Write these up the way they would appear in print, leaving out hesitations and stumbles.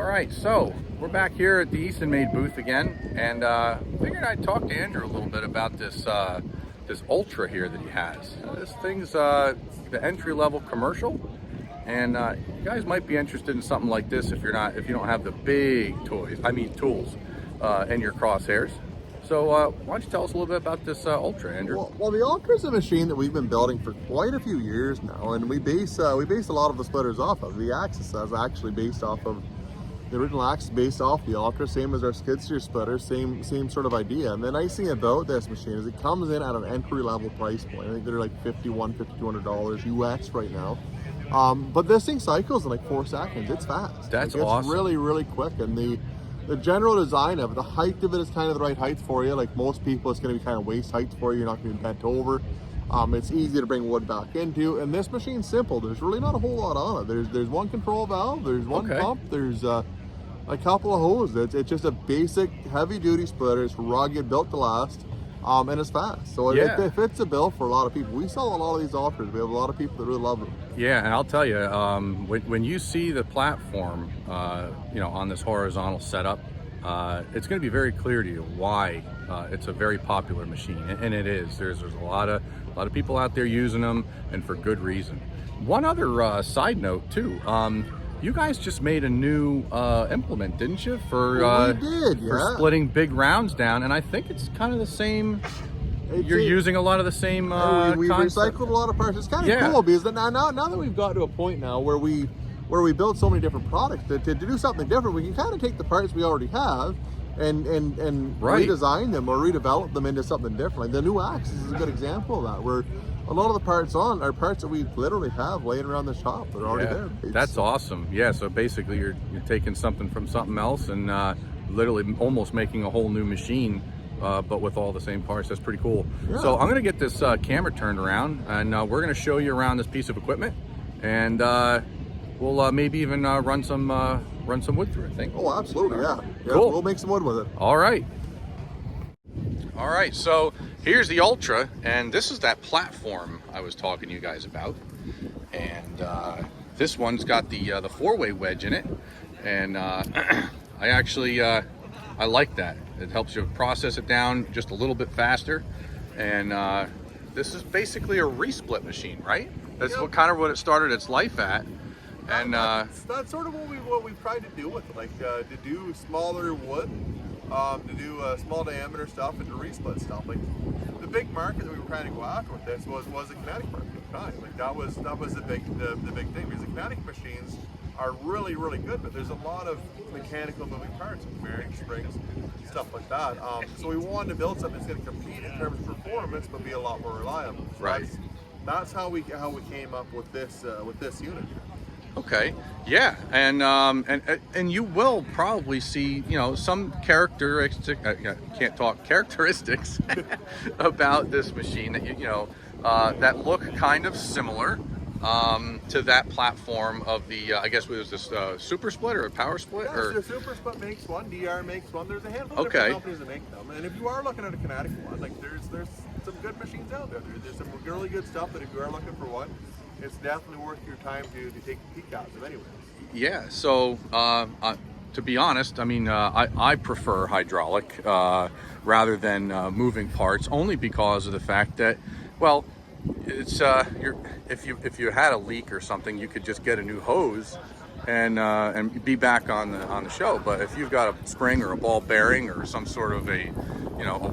All right, so we're back here at the Easton Made booth again, and figured I'd talk to Andrew a little bit about this this Ultra here that he has. This thing's the entry-level commercial, and you guys might be interested in something like this if you don't have the big tools in your crosshairs. So why don't you tell us a little bit about this Ultra, Andrew? Well, the Ultra is a machine that we've been building for quite a few years now, and we base a lot of the splitters off of. The axis is actually based off of the original axis, based off the Ultra, same as our skid steer splitter, same sort of idea. And the nice thing about this machine is it comes in at an entry-level price point. I think they're like $5,200 US right now. But this thing cycles in like 4 seconds. It's fast. That's it's awesome. Really quick, and the general design of it, the height of it is kind of the right height for you. Like most people, it's going to be kind of waist height for you. You're not going to be bent over. It's easy to bring wood back into, and this machine's simple. There's really not a whole lot on it. There's one control valve, there's one pump, there's a couple of hoses. It's just a basic heavy-duty splitter. It's rugged, built to last, and it's fast. So it fits the bill for a lot of people. We sell a lot of these Ultras. We have a lot of people that really love them. Yeah, and I'll tell you, when you see the platform, on this horizontal setup, it's going to be very clear to you why it's a very popular machine, and it is. There's a lot of people out there using them, and for good reason. One other side note too. You guys just made a new implement, didn't you? For splitting big rounds down, and I think it's kind of the same. You're using a lot of the same we recycled a lot of parts. It's kind of cool because now that we've got to a point now where we build so many different products to do something different, we can kind of take the parts we already have and redesign them or redevelop them into something different. Like the new axis is a good example of that, where a lot of the parts are parts that we literally have laying around the shop that are already there. That's awesome. Yeah, so basically you're taking something from something else and literally almost making a whole new machine, but with all the same parts. That's pretty cool. Yeah. So I'm gonna get this camera turned around, and we're gonna show you around this piece of equipment, and we'll maybe even run some wood through it, I think. Oh, absolutely, yeah. Cool. We'll make some wood with it. All right, so here's the Ultra, and this is that platform I was talking to you guys about. And this one's got the 4-way wedge in it, and I like that. It helps you process it down just a little bit faster. And this is basically a resplit machine, right? That's what it started its life at. And that's sort of what we've tried to do with it, like to do smaller wood, to do small diameter stuff, and to resplit stuff. Like the big market that we were trying to go after with this was the kinetic market at the time. Like that was the big thing, because the kinetic machines are really good, but there's a lot of mechanical moving parts, bearings, springs, stuff like that. So we wanted to build something that's going to compete in terms of performance, but be a lot more reliable. So right. That's how we came up with this unit. Okay, yeah, and you will probably see, some characteristics about this machine that that look kind of similar to that platform of the I guess was this super split or a power split? Yeah, or super split makes one, DR makes one. There's a handful of different companies that make them, and if you are looking at a kinetic one, like there's some good machines out there. There's some really good stuff that if you are looking for one, it's definitely worth your time to take a peek at them anyways. Yeah, so to be honest, I mean, I prefer hydraulic rather than moving parts, only because of the fact that, well, it's if you had a leak or something, you could just get a new hose and be back on the show. But if you've got a spring or a ball bearing or some sort of a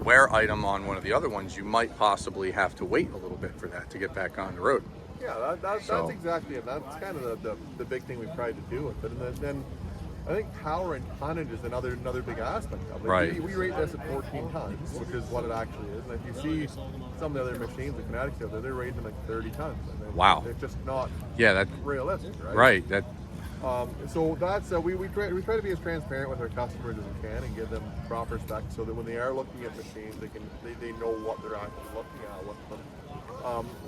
wear item on one of the other ones, you might possibly have to wait a little bit for that to get back on the road. Yeah, that's exactly it. That's kind of the big thing we've tried to do with it. And then I think power and tonnage is another big aspect of it. Like right. We rate this at 14 tons, which is what it actually is. And if you see some of the other machines, the Kinetics out there, they're rating like 30 tons. And wow. It's just not realistic, right? Right. So that's we try to be as transparent with our customers as we can and give them proper specs so that when they are looking at machines, they know what they're actually looking at with them.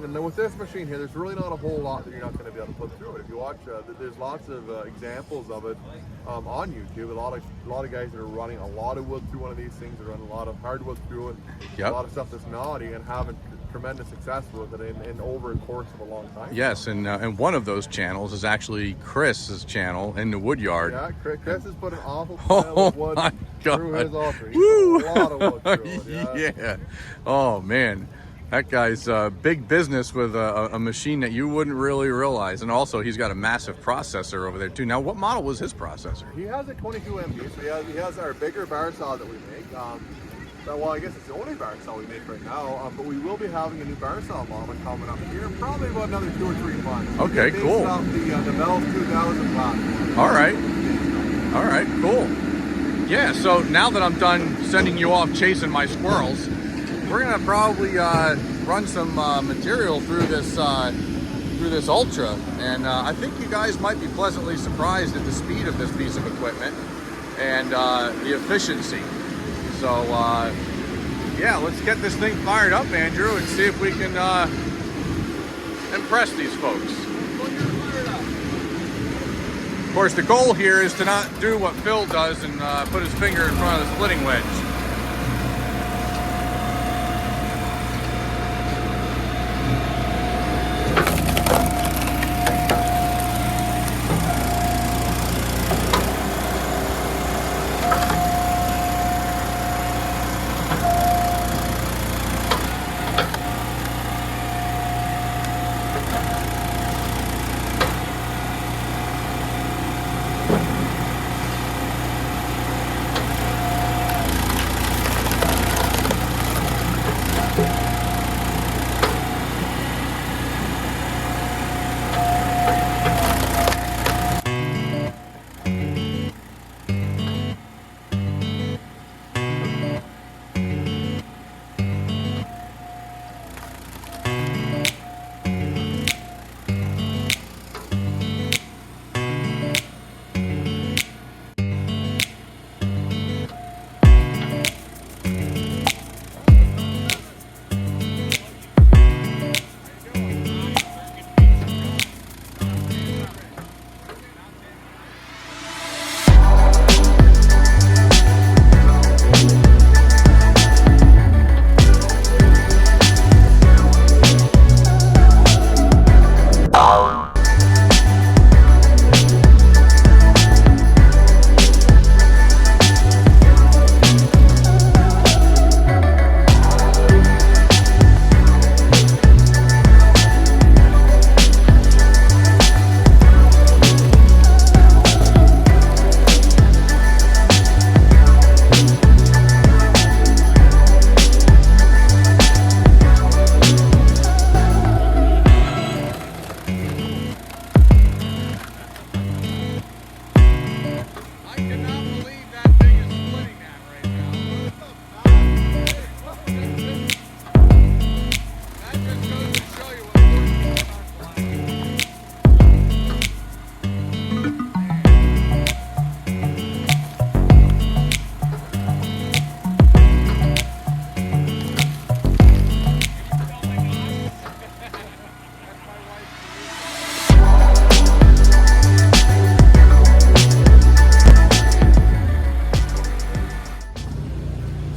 And then with this machine here, there's really not a whole lot that you're not going to be able to put through it. If you watch, there's lots of examples of it on YouTube. A lot of guys that are running a lot of wood through one of these things, are running a lot of hardwood through it, a lot of stuff that's knotty, and haven't tremendous success with it in over a course of a long time. Yes, and one of those channels is actually Chris's channel in the wood yard. Yeah, Chris has put an awful pile of wood through his altar. Woo! A lot of wood through it, Yeah. Oh man, that guy's big business with a machine that you wouldn't really realize, and also he's got a massive processor over there too. Now, what model was his processor? He has a 22 MB, so he has our bigger bar saw that we make. Well, I guess it's the only bar saw we make right now, but we will be having a new bar saw model coming up here, probably about another 2 or 3 months. Okay, cool. Off the Bell 2000 platform. All right, cool. Yeah, so now that I'm done sending you off chasing my squirrels, we're gonna probably run some material through this Ultra, and I think you guys might be pleasantly surprised at the speed of this piece of equipment and the efficiency. So yeah, let's get this thing fired up, Andrew, and see if we can impress these folks. Of course, the goal here is to not do what Phil does and put his finger in front of the splitting wedge.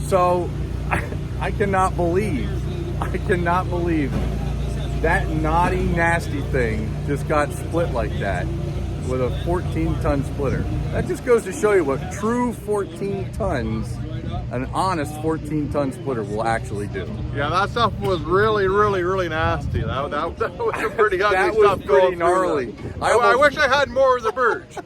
So I cannot believe that naughty, nasty thing just got split like that with a 14-ton splitter. That just goes to show you what true 14 tons, an honest 14-ton splitter will actually do. Yeah, that stuff was really, really, really nasty. That was some pretty ugly That stuff. was pretty gnarly. I wish I had more of the birch.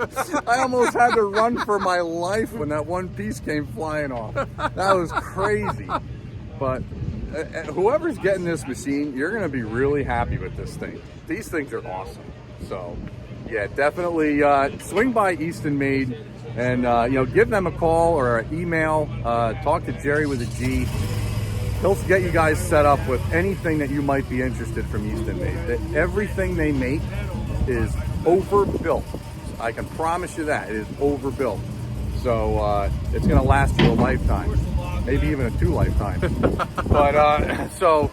I almost had to run for my life when that one piece came flying off. That was crazy. But whoever's getting this machine, you're going to be really happy with this thing. These things are awesome. So yeah, definitely swing by Easton Made and give them a call or an email. Talk to Jerry with a G. He'll get you guys set up with anything that you might be interested from Easton Made. Everything they make is overbuilt. I can promise you that. It is overbuilt. So it's going to last you a lifetime, maybe even a 2 lifetimes. But so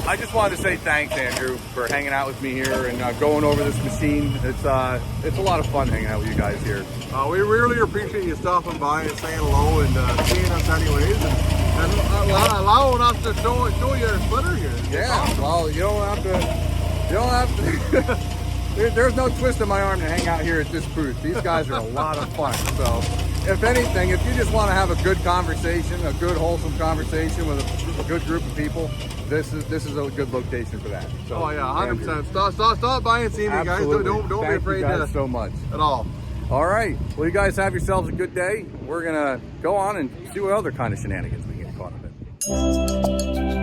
I just wanted to say thanks, Andrew, for hanging out with me here and going over this machine. It's a lot of fun hanging out with you guys here. We really appreciate you stopping by and saying hello and seeing us anyways. And And allowing us to show your splitter here. Yeah, well, you don't have to, there's no twist in my arm to hang out here at this booth. These guys are a lot of fun. So if anything, if you just want to have a good conversation, a good wholesome conversation with a good group of people, this is a good location for that. So, oh yeah, 100%. Stop by and see me, guys. Don't be afraid you guys so much at all. All right. Well, you guys have yourselves a good day. We're gonna go on and see what other kind of shenanigans we can get caught up in.